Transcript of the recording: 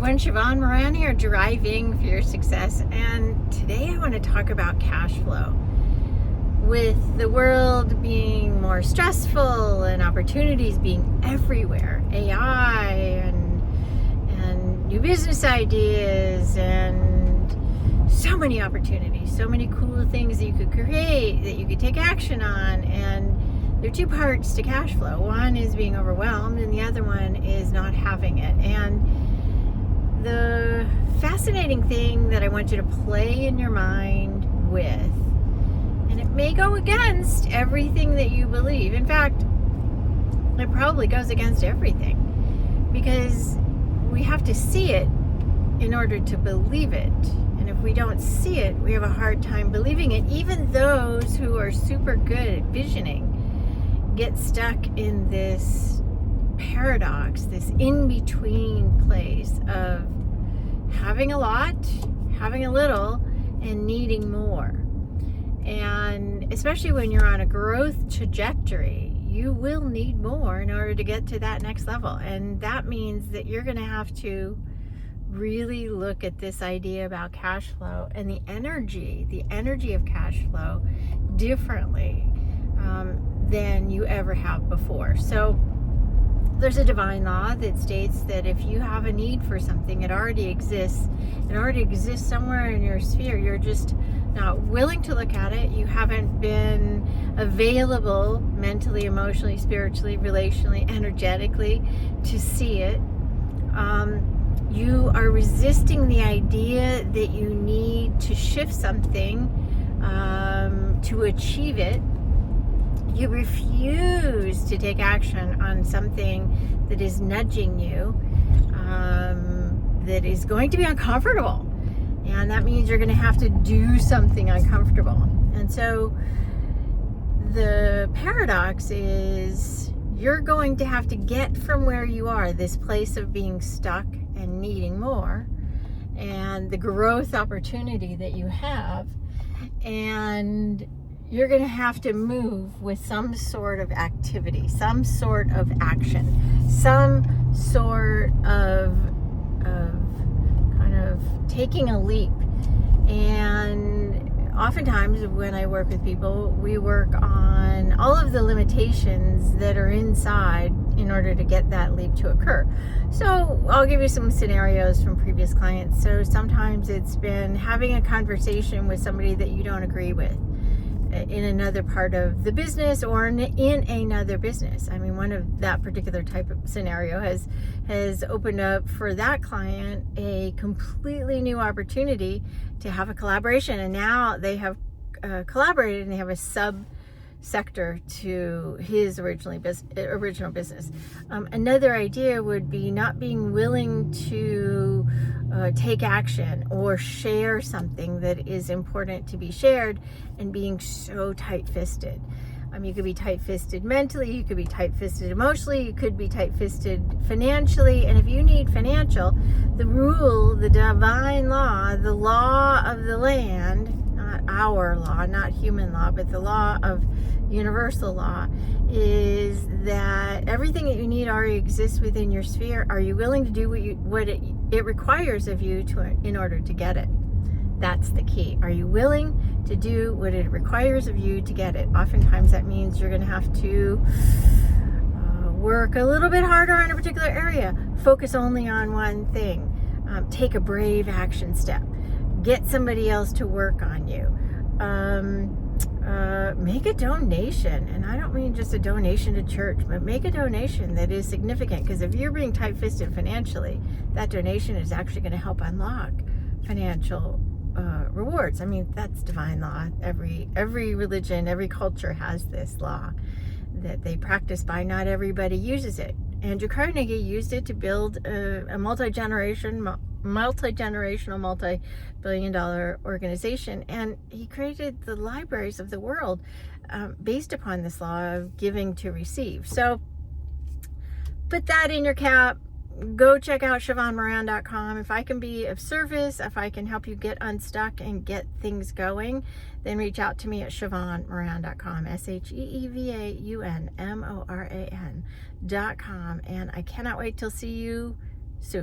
everyone, Sheevaun Moran here, driving for your success. And today I want to talk about cash flow. With the world being more stressful and opportunities being everywhere, AI and new business ideas and so many opportunities, so many cool things that you could create, that you could take action on. And there are two parts to cash flow. One is being overwhelmed and the other one is not having it. And the fascinating thing that I want you to play in your mind with, and it may go against everything that you believe. In fact, it probably goes against everything, because we have to see it in order to believe it. And if we don't see it, we have a hard time believing it. Even those who are super good at visioning get stuck in this paradox, this in-between place of having a lot, having a little, and needing more. And especially when you're on a growth trajectory, you will need more in order to get to that next level. And that means that you're going to have to really look at this idea about cash flow and the energy of cash flow differently than you ever have before. So there's a divine law that states that if you have a need for something, it already exists. It already exists somewhere in your sphere. You're just not willing to look at it. You haven't been available mentally, emotionally, spiritually, relationally, energetically to see it. You are resisting the idea that you need to shift something to achieve it. You refuse to take action on something that is nudging you, that is going to be uncomfortable. And that means you're going to have to do something uncomfortable. And so the paradox is you're going to have to get from where you are, this place of being stuck and needing more, and the growth opportunity that you have, and you're going to have to move with some sort of activity, some sort of action, some sort of kind of taking a leap. And oftentimes when I work with people, we work on all of the limitations that are inside in order to get that leap to occur. So I'll give you some scenarios from previous clients. So sometimes it's been having a conversation with somebody that you don't agree with in another part of the business or in another business. I mean, one of that particular type of scenario has opened up for that client a completely new opportunity to have a collaboration, and now they have collaborated and they have a sub-sector to his original business. Another idea would be not being willing to take action or share something that is important to be shared, and being so tight-fisted. You could be tight-fisted mentally, you could be tight-fisted emotionally, you could be tight-fisted financially. And if you need financial, the rule, the divine law, the law of the land, not our law, not human law, but the law of universal law, is that everything that you need already exists within your sphere. Are you willing to do what it requires of you in order to get it? That's the key. Are you willing to do what it requires of you to get it? Oftentimes that means you're going to have to work a little bit harder on a particular area, focus only on one thing, take a brave action step, get somebody else to work on you, make a donation. And I don't mean just a donation to church, but make a donation that is significant, because if you're being tight-fisted financially, that donation is actually going to help unlock financial rewards. I mean, that's divine law. Every religion, every culture has this law that they practice by. Not everybody uses it. Andrew Carnegie used it to build a multi-generational, multi-billion-dollar organization, and he created the libraries of the world based upon this law of giving to receive. So put that in your cap. Go check out SheevaunMoran.com. If I can be of service, if I can help you get unstuck and get things going, then reach out to me at SheevaunMoran.com, SheevaunMoran.com. And I cannot wait till see you